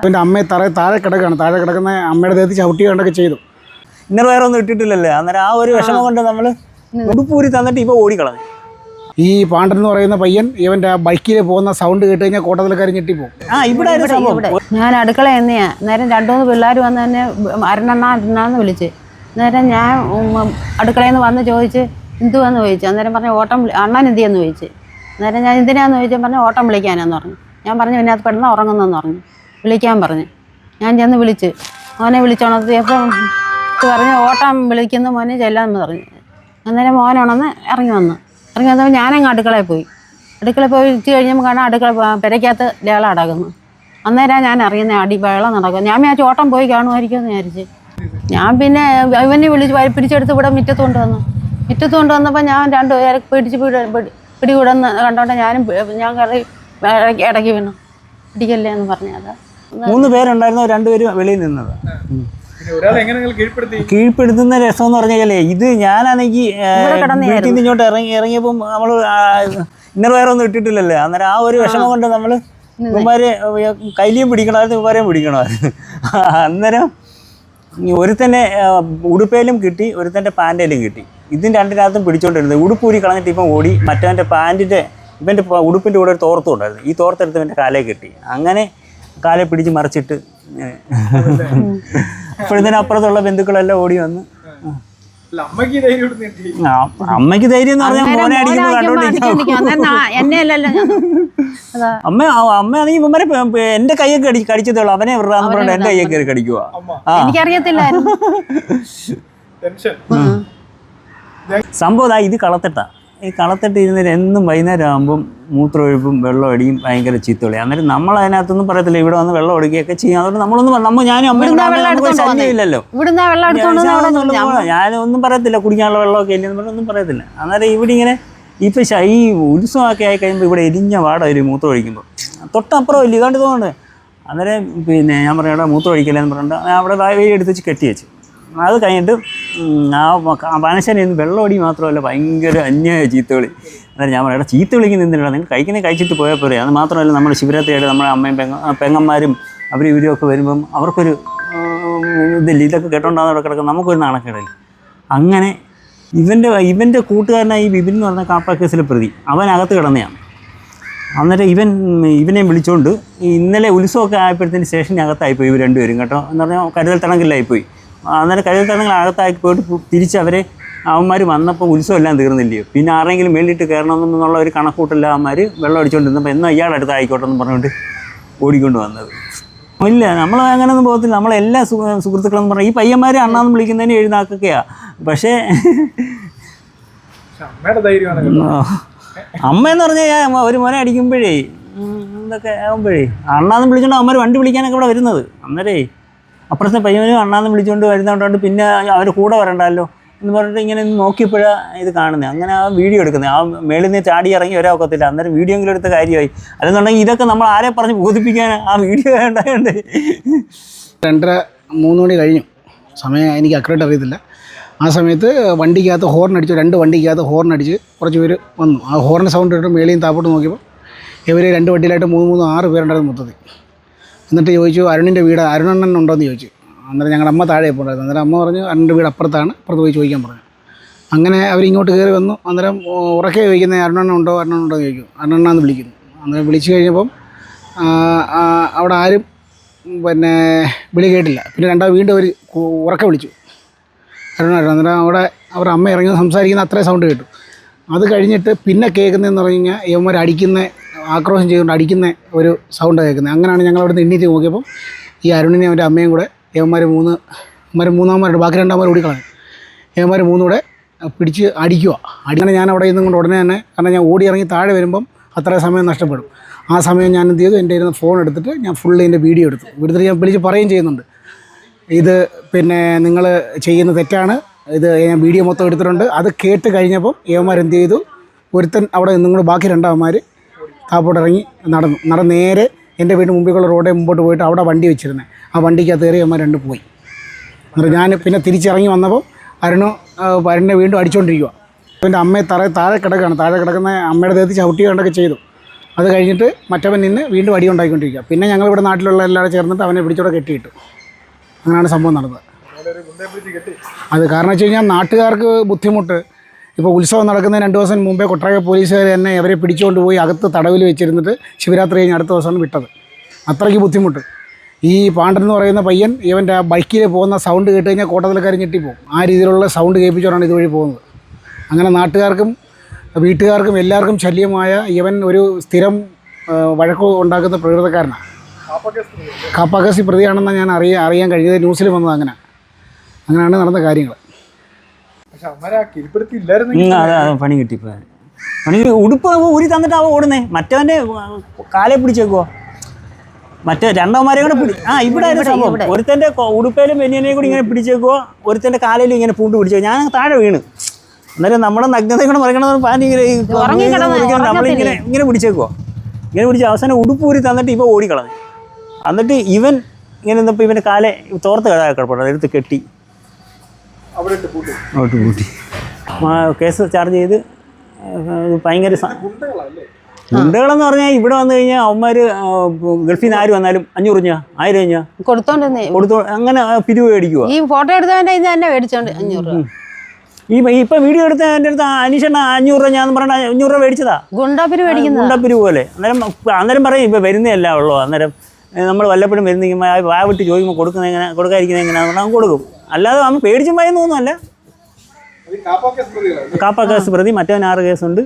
എൻ്റെ അമ്മയെ താഴെ കിടക്കുകയാണ്, താഴെ കിടക്കുന്ന അമ്മയുടെ ദേഹത്ത് ചവിട്ടി കണ്ടൊക്കെ ചെയ്തു. ഇന്നർ വേറെ ഒന്നും ഇട്ടിട്ടില്ലല്ലേ. അന്നേരം ആ ഒരു വിഷമം കൊണ്ട് നമ്മൾ ഉടുപ്പൂരി തന്നിട്ട് ഇപ്പോൾ ഓടിക്കളഞ്ഞു. ഈ പാണ്ഡൻ എന്ന് പറയുന്ന പയ്യൻ ഇവൻ്റെ ബൈക്കിൽ പോകുന്ന സൗണ്ട് കേട്ട് കഴിഞ്ഞാൽ കോട്ടത്തിലക്കാരി ഞെട്ടിപ്പോകും. ഇവിടെ ഞാൻ അടുക്കള തന്നെയാ. നേരം 2-3 പിള്ളേർ വന്ന് തന്നെ അരണണ്ണാന്ന് വിളിച്ച്. നേരം ഞാൻ അടുക്കളയിൽ നിന്ന് വന്ന് ചോദിച്ച് എന്തുവാന്ന് ചോദിച്ചു. അന്നേരം പറഞ്ഞു ഓട്ടം അണ്ണൻ എന്തിയെന്ന് ചോദിച്ചു. അന്നേരം ഞാൻ എന്തിനാന്ന് ചോദിച്ചാൽ പറഞ്ഞു ഓട്ടം വിളിക്കാനാന്ന് പറഞ്ഞു. ഞാൻ പറഞ്ഞു പിന്നെ അത് പെട്ടെന്ന് ഉറങ്ങുന്നെന്ന് പറഞ്ഞു. വിളിക്കാൻ പറഞ്ഞു. ഞാൻ ചെന്ന് വിളിച്ച് മോനെ വിളിച്ചോണത്തിയപ്പം പറഞ്ഞു ഓട്ടം വിളിക്കുന്ന മോനെ ചെല്ലാമെന്ന് പറഞ്ഞു. അന്നേരം മോനുണന്ന് ഇറങ്ങി വന്നപ്പോൾ ഞാനങ്ങ് അടുക്കളയിൽ പോയി ഇച്ച് കഴിഞ്ഞപ്പോൾ കാണാൻ അടുക്കള പെരയ്ക്കകത്ത് ലേള അടക്കുന്നു. അന്നേരം ഞാൻ അറിയുന്ന വെള്ളം നടക്കും. ഞാൻ വിചാരിച്ചു ഓട്ടം പോയി കാണുമായിരിക്കും എന്ന് വിചാരിച്ച്. ഞാൻ പിന്നെ ഇവനെ വിളിച്ച് പിടിച്ചെടുത്ത് ഇവിടെ മുറ്റത്ത് കൊണ്ടുവന്നപ്പോൾ ഞാൻ 2 പേരെ പിടികൂടെന്ന് കണ്ടോണ്ട് ഞാൻ കയറി ഇടയ്ക്ക് വീണു. പിടിക്കല്ലേ എന്ന് പറഞ്ഞത്. 3 പേരുണ്ടായിരുന്നു, 2 പേര് വെളിയിൽ നിന്നത്. കീഴ്പ്പെടുത്തുന്ന രസം എന്ന് പറഞ്ഞാലേ ഇത് ഞാനാണെങ്കിൽ വീട്ടിൽ നിന്ന് ഇങ്ങോട്ട് ഇറങ്ങിയപ്പം നമ്മൾ ഇന്നർ വേറെ ഒന്നും ഇട്ടിട്ടില്ലല്ലേ. അന്നേരം ആ ഒരു വിഷമം കൊണ്ട് നമ്മൾ ഇവന്മാരെ കയ്യിലും പിടിക്കണമായിരുന്നു, ഇവന്മാരെയും പിടിക്കണമായിരുന്നു. അന്നേരം ഒരുത്തന്നെ ഉടുപ്പയിലും കിട്ടി, ഒരുത്തൻ്റെ പാൻറ്റയിലും കിട്ടി. ഇതിന് രണ്ടിനകത്തും പിടിച്ചോണ്ടിരുന്നത്. ഉടുപ്പൂരി കളഞ്ഞിട്ട് ഇപ്പം ഓടി. മറ്റവൻ്റെ പാൻറ്റിൻ്റെ ഇവൻ്റെ ഉടുപ്പിൻ്റെ കൂടെ ഒരു തോർത്തും ഉണ്ടായിരുന്നു. ഈ തോർത്തെടുത്ത് ഇവൻ്റെ കാലേ കിട്ടി. അങ്ങനെ കാലെ പിടിച്ച് മറിച്ചിട്ട് അപ്പോഴത്തേനും അപ്പുറത്തുള്ള ബന്ധുക്കളെല്ലാം ഓടി വന്ന്. അമ്മയ്ക്ക് ധൈര്യം എന്ന് പറഞ്ഞാൽ മോനെ അടിക്കുന്നത് കണ്ടോണ്ടിരിക്കും. അമ്മയാണെങ്കിൽ ഇവന്മാരെ എന്റെ കൈയൊക്കെ കടിച്ചതേ ഉള്ളൂ. അവനെ വിടാന്ന് പറഞ്ഞിട്ട് എന്റെ കൈയൊക്കെ കയറി കടിക്കുക. സംഭവം ഇത് കളത്തിട്ടാ. ഈ കളത്തിട്ട് ഇരുന്നിട്ട് എന്നും വൈകുന്നേരം ആകുമ്പം മൂത്രമൊഴിപ്പും വെള്ളം അടിയും ഭയങ്കര ചീത്തവിളി. അന്നേരം നമ്മൾ അതിനകത്തൊന്നും പറയത്തില്ല. ഇവിടെ വന്ന് വെള്ളം ഒടിക്കുകയൊക്കെ ചെയ്യാം. അതുകൊണ്ട് നമ്മളൊന്നും ഞാനും അമ്മയും ശല്യമില്ലല്ലോ. ഞാനൊന്നും പറയത്തില്ല. കുടിക്കാനുള്ള വെള്ളമൊക്കെ ഇല്ലെന്ന് പറഞ്ഞൊന്നും പറയത്തില്ല. അന്നേരം ഇവിടെ ഇങ്ങനെ ഇപ്പം ഈ ഉത്സവമൊക്കെ ആയി കഴിയുമ്പോൾ ഇവിടെ എരിഞ്ഞ വാട ഒരു മൂത്രം ഒഴിക്കുമ്പോൾ തൊട്ടപ്പുറം ഇല്ല. ഇതാണ്ട് തോന്നുന്നുണ്ട്. അന്നേരം പിന്നെ ഞാൻ പറയാം അവിടെ മൂത്രം ഒഴിക്കില്ലെന്ന് പറഞ്ഞിട്ട് അവിടെ വേലി എടുത്ത് വെച്ച് കെട്ടി വെച്ച്. അത് കഴിഞ്ഞിട്ട് ആ മനുഷ്യനെ വെള്ളം അടി മാത്രമല്ല ഭയങ്കര അന്യായ ചീത്തവിളി. അന്നേരം ഞാൻ പറയാം ചീത്ത വിളിക്ക് നിന്നില്ല, നിങ്ങൾ കഴിച്ചിട്ട് പോയാൽ പോരെ. അത് മാത്രമല്ല നമ്മുടെ ശിവരാത്രിയായിട്ട് നമ്മുടെ അമ്മയും പെങ്ങന്മാരും അവരും ഇവരും ഒക്കെ വരുമ്പം അവർക്കൊരു ഇതില്ല. ഇതൊക്കെ കേട്ടോണ്ടാകുന്ന കിടക്കും, നമുക്കൊരു നാണക്കേടല്ല. അങ്ങനെ ഇവൻ്റെ കൂട്ടുകാരനായി ഈ ബിബിൻ എന്ന് പറഞ്ഞ കാപ്പ കേസിലെ പ്രതി അവനകത്ത് കിടന്നതാണ്. അന്നേരം ഇവനെ വിളിച്ചുകൊണ്ട് ഇന്നലെ ഉത്സവമൊക്കെ ആയപ്പോഴത്തേന് സ്റ്റേഷനകത്തായിപ്പോയി ഇവർ 2 പേരും കേട്ടോ. എന്ന് പറഞ്ഞാൽ കരുതൽ തടങ്കലിലായിപ്പോയി. അന്നേരം കരുതൽ തടങ്കലകത്തായി പോയിട്ട് തിരിച്ച് അവരെ അവന്മാർ വന്നപ്പോൾ ഉത്സവം എല്ലാം തീർന്നില്ലയോ. പിന്നെ ആരെങ്കിലും വേണ്ടിയിട്ട് കയറണമെന്നുള്ള ഒരു കണക്കൂട്ടില്ല. അവന്മാർ വെള്ളം അടിച്ചുകൊണ്ടിരുന്നപ്പോൾ എന്നാൽ ഇയാളുടെ അടുത്ത് ആയിക്കോട്ടെ എന്ന് പറഞ്ഞുകൊണ്ട് ഓടിക്കൊണ്ട് വന്നത്. ഇല്ല, നമ്മൾ അങ്ങനെയൊന്നും പോകത്തില്ല. നമ്മളെല്ലാ സുഹൃത്തുക്കളെന്ന് പറഞ്ഞാൽ ഈ പയ്യന്മാരെ അണ്ണാന്ന് വിളിക്കുന്നതിന് എഴുതാക്കൊക്കെയാണ്. പക്ഷേ അമ്മയെന്ന് പറഞ്ഞാൽ ഒരു മോനെ അടിക്കുമ്പോഴേ ഇതൊക്കെ ആകുമ്പോഴേ അണ്ണാന്ന് വിളിച്ചുകൊണ്ട് അവന്മാർ വണ്ടി വിളിക്കാനൊക്കെ ഇവിടെ വരുന്നത്. അന്നേരേ അപ്പുറത്തെ പയ്യനും അണ്ണാന്ന് വിളിച്ചുകൊണ്ട് വരുന്നതുകൊണ്ടാണ് പിന്നെ അവർ കൂടെ വരണ്ടല്ലോ എന്ന് പറഞ്ഞിട്ട് ഇങ്ങനെ നോക്കിയപ്പോഴാണ് ഇത് കാണുന്നത്. അങ്ങനെ ആ വീഡിയോ എടുക്കുന്നത്. ആ മേളിൽ നിന്ന് ചാടി ഇറങ്ങി ഒരാൾക്കത്തില്ല. അന്നേരം വീഡിയോ എങ്കിലും എടുത്ത കാര്യമായി. അല്ലെന്നുണ്ടെങ്കിൽ ഇതൊക്കെ നമ്മൾ ആരെ പറഞ്ഞ് ബോധിപ്പിക്കാൻ ആ വീഡിയോ ഉണ്ടായതുകൊണ്ട് 2:30-3 മണി കഴിഞ്ഞു. സമയം എനിക്ക് അക്യുറേറ്റ് അറിയത്തില്ല. ആ സമയത്ത് വണ്ടിക്കകത്ത് ഹോർൺ അടിച്ചു. 2 വണ്ടിക്കകത്ത് ഹോർൺ അടിച്ച് കുറച്ച് പേര് വന്നു. ആ ഹോർണിൻ്റെ സൗണ്ട് ഇട്ട് മേളിയും താപ്പോട്ട് നോക്കിയപ്പോൾ ഇവർ 2 വണ്ടിയിലായിട്ട് 3-6 പേരുണ്ടായിരുന്നു മൊത്തത്തിൽ. എന്നിട്ട് ചോദിച്ചു അരുണിൻ്റെ വീട് അരുണണ്ണൻ ഉണ്ടോയെന്ന് ചോദിച്ചു. അന്നേരം ഞങ്ങളുടെ അമ്മ താഴെ പോണ്ടായിരുന്നു. അന്നേരം അമ്മ പറഞ്ഞു അരുണിൻ്റെ വീട് അപ്പുറത്താണ്, അപ്പുറത്ത് പോയി ചോദിക്കാൻ പറഞ്ഞു. അങ്ങനെ അവരിങ്ങോട്ട് കയറി വന്നു. അന്നേരം ഉറക്കെ ചോദിക്കുന്നത് അരുണണ്ണൻ ഉണ്ടോ എന്ന് ചോദിക്കും. അരുണണ്ണാന്ന് വിളിക്കുന്നു. അന്നേരം വിളിച്ചു കഴിഞ്ഞപ്പം അവിടെ ആരും പിന്നെ വിളി കേട്ടില്ല. പിന്നെ 2 വീണ്ടും അവർ ഉറക്കെ വിളിച്ചു അരുണായിരുന്നു. അന്നേരം അവിടെ അവരുടെ അമ്മ ഇറങ്ങി സംസാരിക്കുന്ന അത്രയും സൗണ്ട് കേട്ടു. അത് കഴിഞ്ഞിട്ട് പിന്നെ കേൾക്കുന്നതെന്ന് പറഞ്ഞു കഴിഞ്ഞാൽ ഇവന്മാർ ആക്രോശം ചെയ്തുകൊണ്ട് അടിക്കുന്ന ഒരു സൗണ്ട് കേൾക്കുന്നത്. അങ്ങനെയാണ് ഞങ്ങൾ അവിടെ നിന്ന് എണ്ണീറ്റ് നോക്കിയപ്പം ഈ അരുണിനെയും അവൻ്റെ അമ്മയും കൂടെ ഇവന്മാർ മൂന്നാമന്മാരുണ്ട്, ബാക്കി 2 ഓടിക്കളഞ്ഞു. ഇവന്മാർ 3 കൂടെ പിടിച്ച് അടിക്കുക. അടിക്കണം. ഞാൻ അവിടെ ഇരുന്നും കൊണ്ട് ഉടനെ തന്നെ, കാരണം ഞാൻ ഓടി ഇറങ്ങി താഴെ വരുമ്പം അത്രയും സമയം നഷ്ടപ്പെടും. ആ സമയം ഞാൻ എന്ത് ചെയ്തു, എൻ്റെ ഇരുന്ന് ഫോൺ എടുത്തിട്ട് ഞാൻ ഫുള്ള് ഇതിൻ്റെ വീഡിയോ എടുത്തിട്ട് ഞാൻ വിളിച്ച് പറയുകയും ചെയ്യുന്നുണ്ട്. ഇത് പിന്നെ നിങ്ങൾ ചെയ്യുന്ന തെറ്റാണ്, ഇത് ഞാൻ വീഡിയോ മൊത്തം എടുത്തിട്ടുണ്ട്. അത് കേട്ട് കഴിഞ്ഞപ്പം ഇവന്മാർ എന്ത് ചെയ്തു, ഒരുത്തൻ അവിടെ നിന്നും കൂടെ ബാക്കി 2 അവന്മാർ താപ്പോട്ടിറങ്ങി നടന്ന് നേരെ എൻ്റെ വീടിന് മുമ്പിലുള്ള റോഡേ മുമ്പോട്ട് പോയിട്ട് അവിടെ വണ്ടി വെച്ചിരുന്നത്. ആ വണ്ടിക്കകത്ത് കയറി അമ്മ 2 പോയി. എന്നിട്ട് ഞാൻ പിന്നെ തിരിച്ചിറങ്ങി വന്നപ്പോൾ അരുണിനെ വീണ്ടും അടിച്ചുകൊണ്ടിരിക്കുക. എൻ്റെ അമ്മയെ താഴെ കിടക്കുകയാണ്. താഴെ കിടക്കുന്ന അമ്മയുടെ ദേഹത്ത് ചവിട്ടി കണ്ടൊക്കെ ചെയ്തു. അത് കഴിഞ്ഞിട്ട് മറ്റവൻ നിന്ന് വീണ്ടും അടി ഉണ്ടാക്കിക്കൊണ്ടിരിക്കുക. പിന്നെ ഞങ്ങളിവിടെ നാട്ടിലുള്ള എല്ലാവരും ചേർന്നിട്ട് അവനെ പിടിച്ചോടെ കെട്ടിയിട്ടു. അങ്ങനെയാണ് സംഭവം നടന്നത്. അത് കാരണം വെച്ച് കഴിഞ്ഞാൽ നാട്ടുകാർക്ക് ബുദ്ധിമുട്ട്. ഇപ്പോൾ ഉത്സവം നടക്കുന്നതിന് 2 ദിവസം മുമ്പേ കൊട്ടാര പോലീസുകാർ തന്നെ അവരെ പിടിച്ചുകൊണ്ട് പോയി അകത്ത് തടവിൽ വെച്ചിരുന്നിട്ട് ശിവരാത്രി കഴിഞ്ഞ് അടുത്ത ദിവസമാണ് വിട്ടത്. അത്രയ്ക്ക് ബുദ്ധിമുട്ട്. ഈ പാണ്ഡൻ എന്ന് പറയുന്ന പയ്യൻ ഇവൻ്റെ ബൈക്കിൽ പോകുന്ന സൗണ്ട് കേട്ട് കഴിഞ്ഞാൽ കോട്ടത്തിലക്കാർ ഞെട്ടിപ്പോകും. ആ രീതിയിലുള്ള സൗണ്ട് കേൾപ്പിച്ചോണ്ടാണ് ഇതുവഴി പോകുന്നത്. അങ്ങനെ നാട്ടുകാർക്കും വീട്ടുകാർക്കും എല്ലാവർക്കും ശല്യമായ ഇവൻ ഒരു സ്ഥിരം വഴക്ക് ഉണ്ടാക്കുന്ന പ്രകൃതക്കാരനാണ്. കാപ്പാക്കേസി പ്രതിയാണെന്ന് ഞാൻ അറിയാൻ കഴിഞ്ഞത് ന്യൂസിൽ വന്നത്. അങ്ങനെയാണ് നടന്ന കാര്യങ്ങൾ. അതെ പണി കിട്ടിപ്പോ പണി ഉടുപ്പ് ഊരി തന്നിട്ട് അവ ഓടുന്നേ. മറ്റവൻ്റെ കാലെ പിടിച്ചേക്കുവോ, മറ്റേ രണ്ടവന്മാരെ കൂടെ ഇവിടെ സംഭവം. ഒരുത്തൻ്റെ ഉടുപ്പയിലും ബനിയനെയും കൂടി ഇങ്ങനെ പിടിച്ചേക്കുവോ, ഒരുത്തൻ്റെ കാലയിലും ഇങ്ങനെ പൂണ്ട് പിടിച്ചേക്കോ. ഞാൻ താഴെ വീണ്. അന്നേരം നമ്മുടെ നഗ്നതയും കൂടെ മറിക്കണമെന്ന് പാൻ നമ്മളിങ്ങനെ പിടിച്ചേക്കുവോ. ഇങ്ങനെ പിടിച്ച് അവസാനം ഉടുപ്പ് ഊരി തന്നിട്ട് ഇവ ഓടിക്കളഞ്ഞു. എന്നിട്ട് ഇവൻ ഇങ്ങനെ നിന്നപ്പോൾ ഇവൻ്റെ കാലെ തോർത്ത് കിടപ്പുണ്ട്, അതെടുത്ത് കെട്ടി അങ്ങോട്ട് പൂട്ടി കേസ് ചാർജ് ചെയ്ത്. ഭയങ്കര ഗുണ്ടകളെന്ന് പറഞ്ഞാൽ ഇവിടെ വന്നു കഴിഞ്ഞാൽ അവന്മാർ ഗൾഫിൽ നിന്ന് ആര് വന്നാലും 500 രൂപ 1000 രൂപ കൊടുത്തോ അങ്ങനെ പിരിവ് മേടിക്കുക. ഈ ഫോട്ടോ എടുത്തവൻ്റെ ഇത് തന്നെ മേടിച്ചോണ്ട് 500 രൂപ. ഇപ്പം വീഡിയോ എടുത്ത എൻ്റെ അടുത്ത് അനീഷണ്ണ 500 രൂപ ഞാൻ പറഞ്ഞ 500 രൂപ മേടിച്ചതാ. ഗുണ്ടപ്പിരിവ് പോലെ. അന്നേരം പറയും ഇപ്പം വരുന്നതല്ല ഉള്ളൂ. അന്നേരം നമ്മൾ വല്ലപ്പോഴും വരുന്നെങ്കിൽ വാ വിട്ട് ചോദിക്കുമ്പോൾ കൊടുക്കാതിരിക്കുന്നത് എങ്ങനെയാണെന്ന് പറഞ്ഞാൽ കൊടുക്കും. അല്ലാതെ നമ്മൾ പേടിച്ചും ഭയന്നൊന്നുമല്ല. കാപ്പ കേസ് പ്രതി, മറ്റവൻ 6 കേസുണ്ട്.